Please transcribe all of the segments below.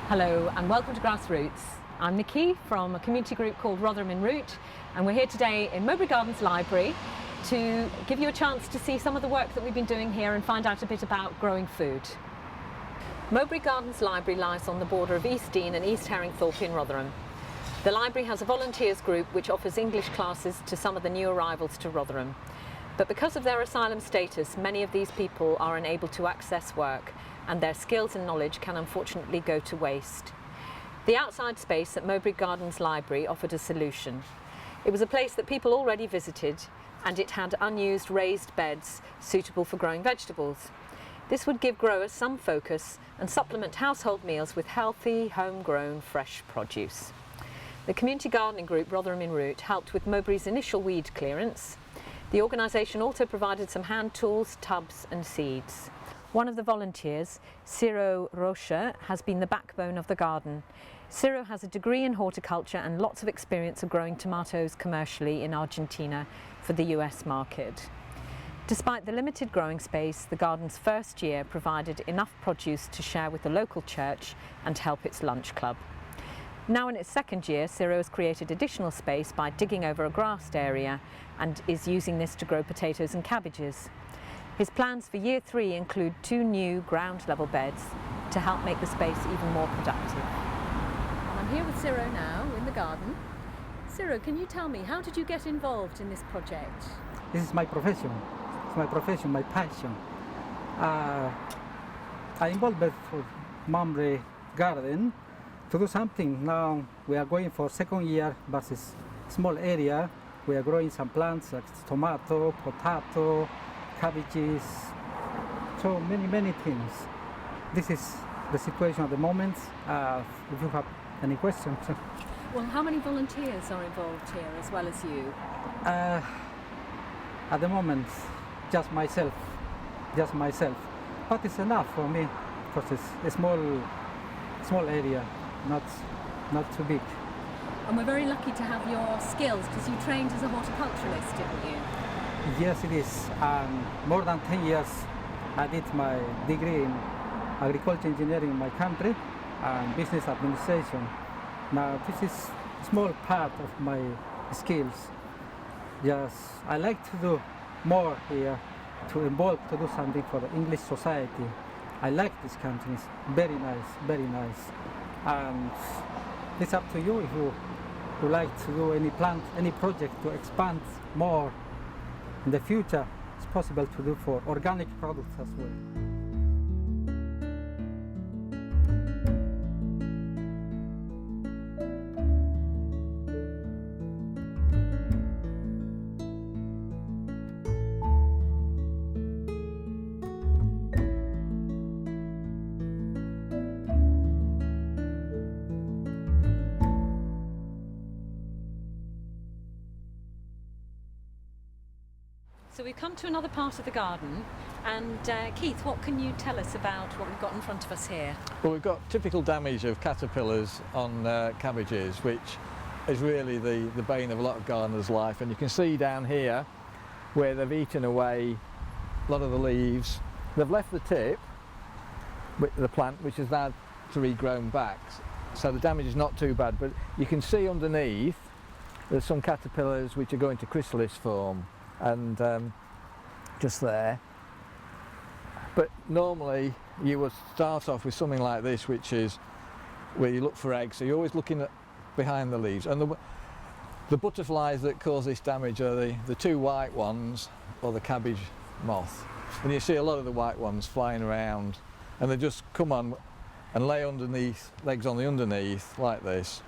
Hello and welcome to Grassroots. I'm Nikki from a community group called Rotherham in Root, and we're here today in Mowbray Gardens Library to give you a chance to see some of the work that we've been doing here and find out a bit about growing food. Mowbray Gardens Library lies on the border of East Dean and East Herringthorpe in Rotherham. The library has a volunteers group which offers English classes to some of the new arrivals to Rotherham. But because of their asylum status, many of these people are unable to access work, and their skills and knowledge can unfortunately go to waste. The outside space at Mowbray Gardens Library offered a solution. It was a place that people already visited, and it had unused raised beds suitable for growing vegetables. This would give growers some focus and supplement household meals with healthy, homegrown, fresh produce. The community gardening group Rotherham in Root helped with Mowbray's initial weed clearance. The organisation also provided some hand tools, tubs and seeds. One of the volunteers, Ciro Rocha, has been the backbone of the garden. Ciro has a degree in horticulture and lots of experience of growing tomatoes commercially in Argentina for the US market. Despite the limited growing space, the garden's first year provided enough produce to share with the local church and help its lunch club. Now in its second year, Ciro has created additional space by digging over a grassed area and is using this to grow potatoes and cabbages. His plans for year 3 include 2 new ground level beds to help make the space even more productive. And I'm here with Ciro now in the garden. Ciro, can you tell me, how did you get involved in this project? This is my profession. It's my profession, my passion. I involved with Mowbray Garden to do something. Now we are going for second year versus small area. We are growing some plants like tomato, potato, cabbages, so many things. This is the situation at the moment. If you have any questions. Well, how many volunteers are involved here as well as you? At the moment, just myself. But it's enough for me because it's a small area, not too big. And we're very lucky to have your skills because you trained as a horticulturalist, didn't you? Yes, it is. More than 10 years I did my degree in agriculture engineering in my country and business administration. Now this is a small part of my skills. Yes, I like to do more here, to involve, to do something for the English society. I like this country, it's very nice. And it's up to you if you would like to do any plan, any project to expand more. In the future, it's possible to do for organic products as well. So we've come to another part of the garden, and Keith, what can you tell us about what we've got in front of us here? Well, we've got typical damage of caterpillars on cabbages, which is really the bane of a lot of gardeners' life. And you can see down here where they've eaten away a lot of the leaves. They've left the tip with the plant, which is now to regrown back. So the damage is not too bad, but you can see underneath there's some caterpillars which are going to chrysalis form. And just there, but normally you would start off with something like this, which is where you look for eggs, so you're always looking at behind the leaves, and the butterflies that cause this damage are the 2 white ones or the cabbage moth, and you see a lot of the white ones flying around, and they just come on and lay underneath, legs on the underneath like this,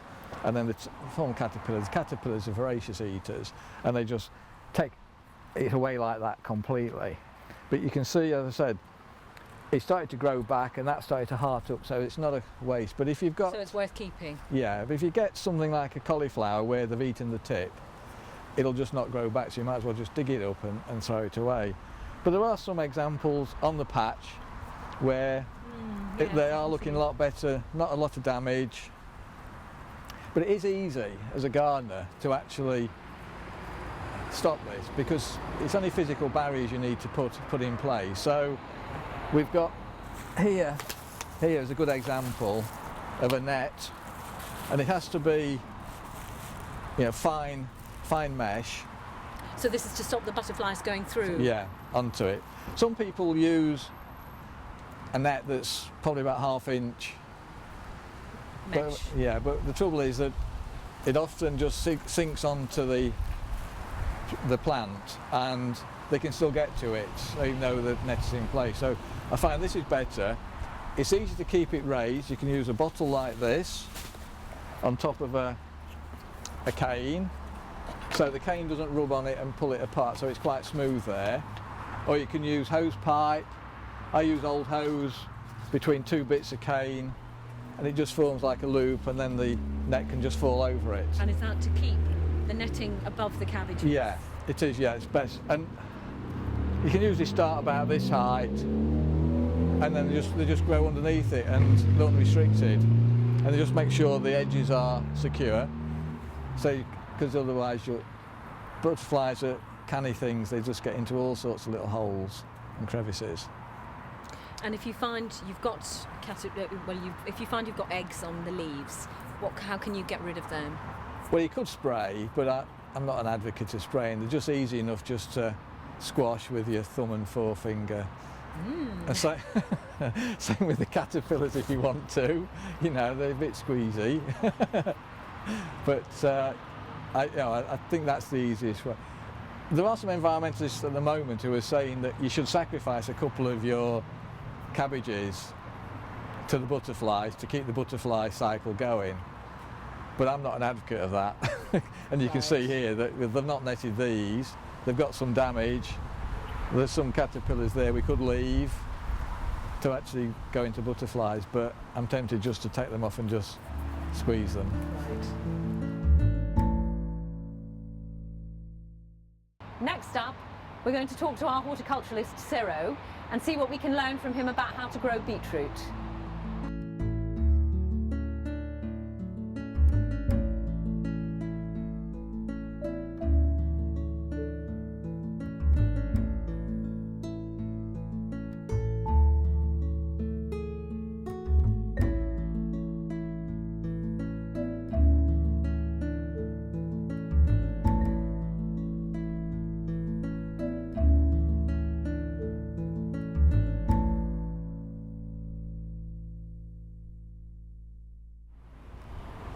and then they form caterpillars. Caterpillars are voracious eaters, and they just take it away like that completely. But you can see, as I said, it started to grow back and that started to heart up, so it's not a waste. But if you've got, so it's worth keeping. Yeah, but if you get something like a cauliflower where they've eaten the tip, it'll just not grow back, so you might as well just dig it up and throw it away. But there are some examples on the patch where they are looking a lot better, not a lot of damage. But it is easy as a gardener to actually stop this, because it's only physical barriers you need to put in place. So we've got here is a good example of a net, and it has to be, you know, fine mesh. So this is to stop the butterflies going through? Yeah, onto it. Some people use a net that's probably about half-inch. Mesh. But the trouble is that it often just sinks onto the plant, and they can still get to it even though the net is in place. So I find this is better. It's easy to keep it raised. You can use a bottle like this on top of a cane, so the cane doesn't rub on it and pull it apart, so it's quite smooth there. Or you can use hose pipe. I use old hose between two bits of cane, and it just forms like a loop, and then the net can just fall over it. And is that to keep the netting above the cabbages? Yeah, it is, yeah, it's best. And you can usually start about this height, and then they just grow underneath it and not restricted. And they just make sure the edges are secure, so because otherwise butterflies are canny things, they just get into all sorts of little holes and crevices. And if you find you've got if you find you've got eggs on the leaves, how can you get rid of them? Well, you could spray, but I'm not an advocate of spraying. They're just easy enough just to squash with your thumb and forefinger. And same with the caterpillars if you want to. You know, they're a bit squeezy. But I think that's the easiest way. There are some environmentalists at the moment who are saying that you should sacrifice a couple of your cabbages to the butterflies to keep the butterfly cycle going. But I'm not an advocate of that. And you can see here that they've not netted these. They've got some damage. There's some caterpillars there we could leave to actually go into butterflies, but I'm tempted just to take them off and just squeeze them. Right. Next up, we're going to talk to our horticulturalist Ciro and see what we can learn from him about how to grow beetroot.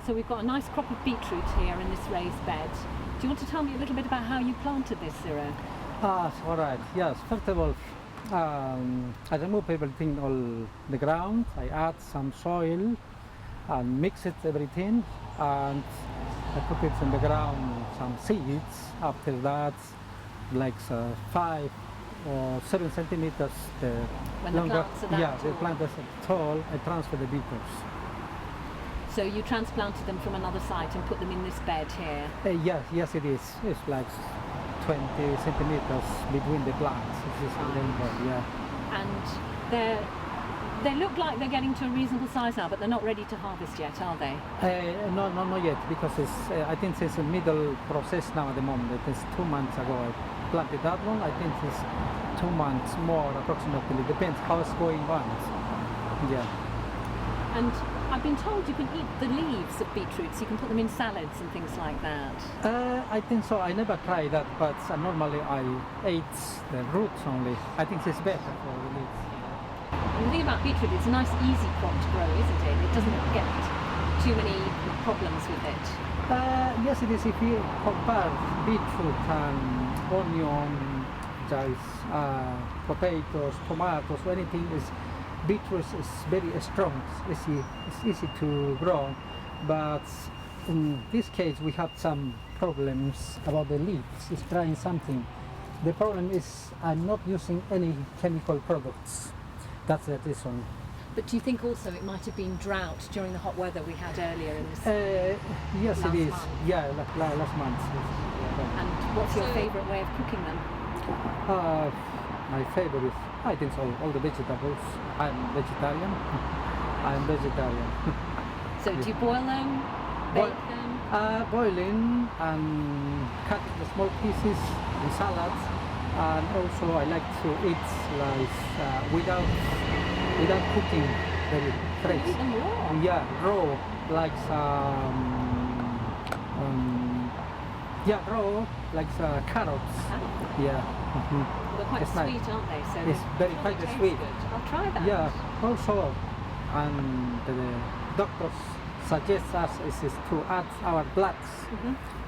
So we've got a nice crop of beetroot here in this raised bed. Do you want to tell me a little bit about how you planted this, Ciro? All right. Yes. First of all, I remove everything on the ground. I add some soil and mix it everything, and I put it in the ground some seeds. After that, like 5 or 7 centimeters. When the plants are that tall. The plant is tall. I transfer the beetroots. So you transplanted them from another site and put them in this bed here? Yes, it is. It's like 20 centimeters between the plants. It's And they look like they're getting to a reasonable size now, but they're not ready to harvest yet, are they? No, not yet, because I think it's a middle process now at the moment. It's 2 months ago I planted that one. I think it's 2 months more approximately. Depends how it's going on. Yeah. And I've been told you can eat the leaves of beetroots. You can put them in salads and things like that. I think so. I never tried that, but normally I ate the roots only. I think it's better for the leaves. And the thing about beetroot, it's a nice easy crop to grow, isn't it? It doesn't get too many problems with it. Yes, it is. If you compare beetroot and onion, potatoes, tomatoes, anything is. Beetroot is very strong, it's easy to grow, but in this case we have some problems about the leaves. It's trying something. The problem is I'm not using any chemical products. That's the reason. But do you think also it might have been drought during the hot weather we had earlier in this? Yes, it is. Month? Yeah, last month. And what's your favourite way of cooking them? My favorite, I think all the vegetables. I'm vegetarian. So do you boil them, bake them? Boiling and cut the small pieces in salads, and also I like to eat like without cooking very fresh. Eat them raw. Yeah, raw, like raw, like carrots. Yeah. They're quite It's sweet, nice. aren't they? So It's very probably quite taste sweet. good. I'll try that. Yeah, also, and the doctors suggest us is to add our bloods.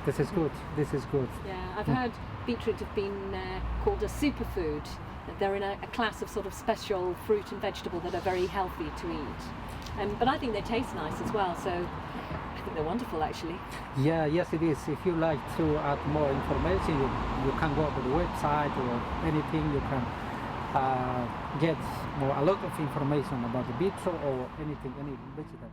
This is good. This is good. Yeah, I've heard beetroot have been called a superfood. They're in a class of sort of special fruit and vegetable that are very healthy to eat. But I think they taste nice as well, so I think they're wonderful actually. Yeah, yes, it is. If you like to add more information, you can go to the website or anything. You can get a lot of information about the beetroot or anything, any vegetable.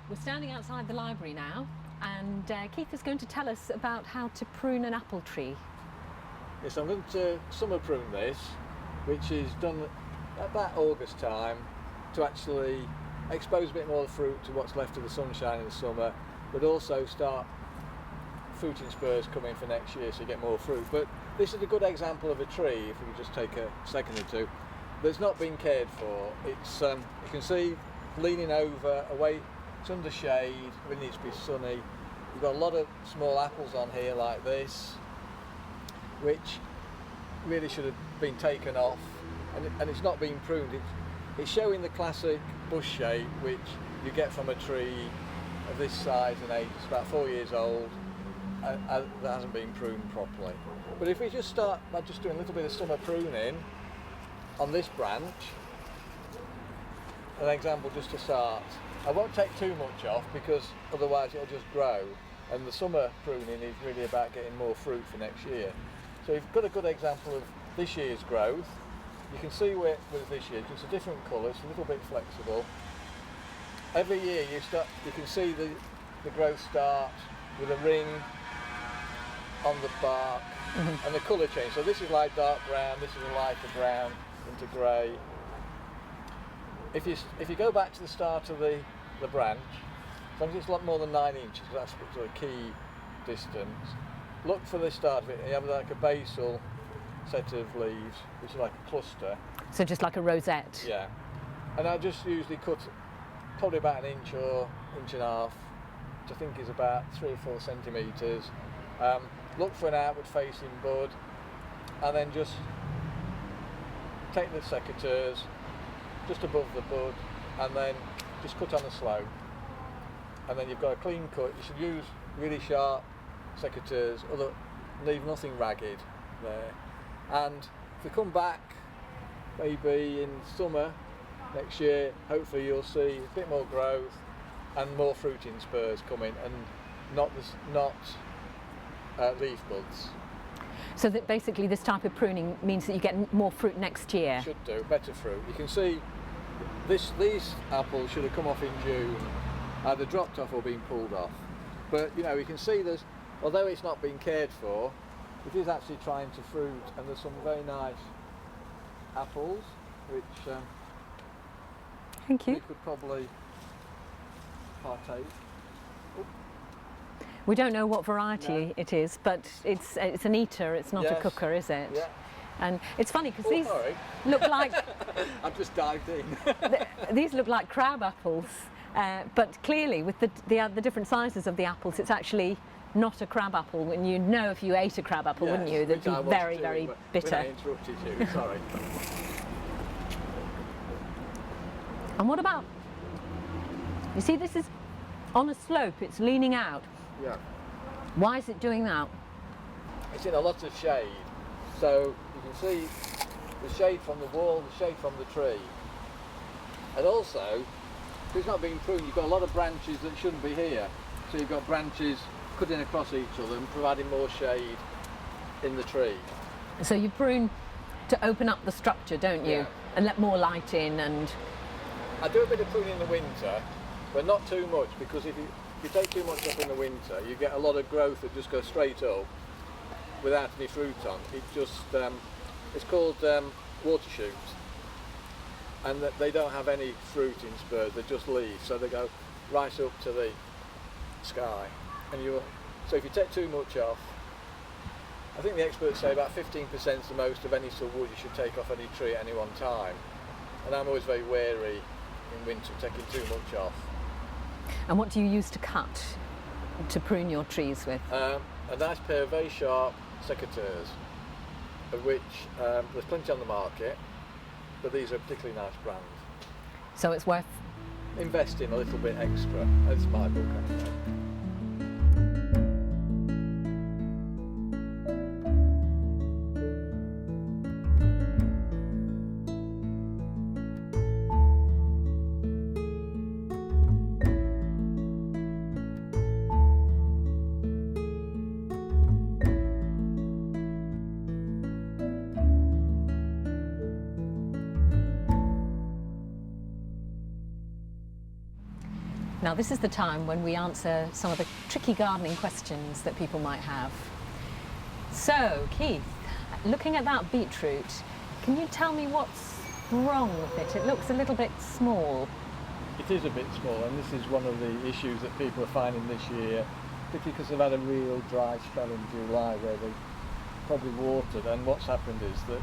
We're standing outside the library now, and Keith is going to tell us about how to prune an apple tree. Yes, I'm going to summer prune this, which is done at about August time to actually expose a bit more of the fruit to what's left of the sunshine in the summer, but also start fruiting spurs coming for next year so you get more fruit. But this is a good example of a tree, if we could just take a second or two, that's not been cared for. It's you can see leaning over, away. It's under shade, it really needs to be sunny. You've got a lot of small apples on here like this, which really should have been taken off, and it's not being pruned. It's showing the classic bush shape which you get from a tree of this size and age. It's about 4 years old, and that hasn't been pruned properly. But if we just start by just doing a little bit of summer pruning on this branch, an example just to start. I won't take too much off because otherwise it'll just grow, and the summer pruning is really about getting more fruit for next year. So you've got a good example of this year's growth. You can see where with this year, it's a different colour, it's a little bit flexible. Every year you can see the growth start with a ring on the bark and the colour change. So this is like dark brown, this is a lighter brown into grey. If you go back to the start of the branch, as long as it's a lot more than 9 inches, that's sort of key distance, look for the start of it. You have like a basal set of leaves, which is like a cluster. So just like a rosette? Yeah. And I just usually cut probably about 1 inch or 1.5 inches, which I think is about 3 or 4 centimetres. Look for an outward facing bud, and then just take the secateurs just above the bud, and then just cut on the slope, and then you've got a clean cut. You should use really sharp secateurs, leave nothing ragged there. And if we come back maybe in summer next year, hopefully you'll see a bit more growth and more fruiting spurs coming, and not leaf buds. So that basically this type of pruning means that you get more fruit next year? Should do, better fruit. You can see these apples should have come off in June, either dropped off or been pulled off. But you know, you can see there's, although it's not been cared for, it is actually trying to fruit, and there's some very nice apples which Thank you. we could probably partake. We don't know what variety it is, but it's an eater, it's not a Yes. cooker, is it? Yeah. And it's funny because Oh, these sorry. look like I've just dived in. these look like crab apples, but clearly with the different sizes of the apples, it's actually not a crab apple. When you know, if you ate a crab apple, wouldn't you? They'd Which I be was very, doing, very but bitter. when I interrupted you, sorry. And what about? You see, this is on a slope. It's leaning out. Yeah. Why is it doing that? It's in a lot of shade, so you can see the shade from the wall, the shade from the tree, and also, if it's not being pruned, you've got a lot of branches that shouldn't be here. So you've got branches cutting across each other and providing more shade in the tree. So you prune to open up the structure, don't you? Yeah. And let more light in. And I do a bit of pruning in the winter, but not too much, because if you take too much up in the winter, you get a lot of growth that just goes straight up, without any fruit on. It just it's called water shoots, and they don't have any fruit in spurs. They're just leaves, so they go right up to the sky. And so if you take too much off, I think the experts say about 15% is the most of any sort of wood you should take off any tree at any one time. And I'm always very wary in winter taking too much off. And what do you use to cut, to prune your trees with? A nice pair of very sharp secateurs, of which there's plenty on the market, but these are a particularly nice brand. So it's worth investing a little bit extra. That's my book anyway. Now this is the time when we answer some of the tricky gardening questions that people might have. So Keith, looking at that beetroot, can you tell me what's wrong with it? It looks a little bit small. It is a bit small, and this is one of the issues that people are finding this year, particularly because they've had a real dry spell in July where they probably watered, and what's happened is that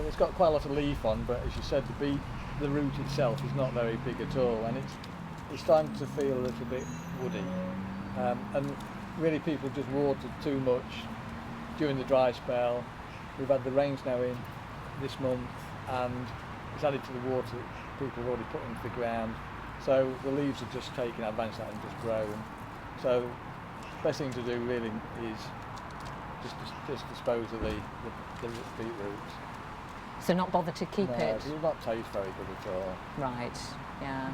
it's got quite a lot of leaf on, but as you said, the root itself is not very big at all, and it's starting to feel a little bit woody, and really people just watered too much during the dry spell. We've had the rains now in this month, and it's added to the water that people have already put into the ground, so the leaves are just taking advantage of that and just grown. So the best thing to do really is just dispose of the beetroot. So not bother to keep it? It will not taste very good at all. Right, yeah.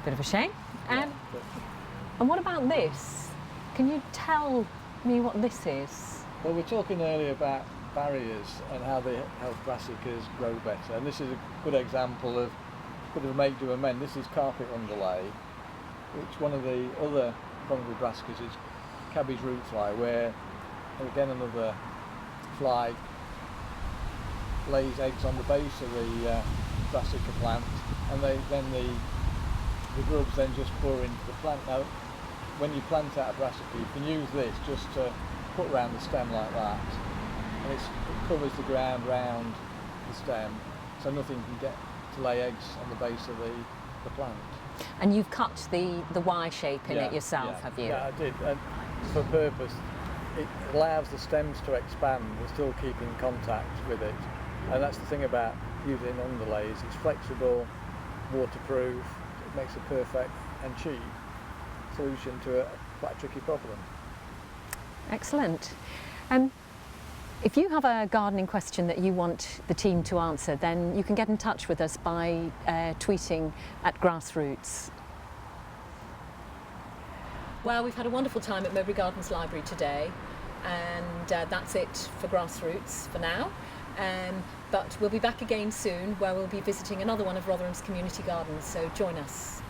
Bit of a shame. Yeah, and what about this? Can you tell me what this is? Well, we were talking earlier about barriers and how they help brassicas grow better, and this is a good example of a bit of a make do amend. This is carpet underlay, which one of the other problem with brassicas is cabbage root fly, where again another fly lays eggs on the base of the brassica plant, and the grubs then just pour into the plant. Now, when you plant out a brassica, you can use this just to put around the stem like that, and it covers the ground round the stem, so nothing can get to lay eggs on the base of the plant. And you've cut the Y shape in it yourself, have you? Yeah, I did, and for purpose. It allows the stems to expand and still keep in contact with it, and that's the thing about using underlays. It's flexible, waterproof. It makes a perfect and cheap solution to a quite tricky problem. Excellent. If you have a gardening question that you want the team to answer, then you can get in touch with us by tweeting at Grassroots. Well, we've had a wonderful time at Mowbray Gardens Library today, and that's it for Grassroots for now. But we'll be back again soon, where we'll be visiting another one of Rotherham's community gardens, so join us.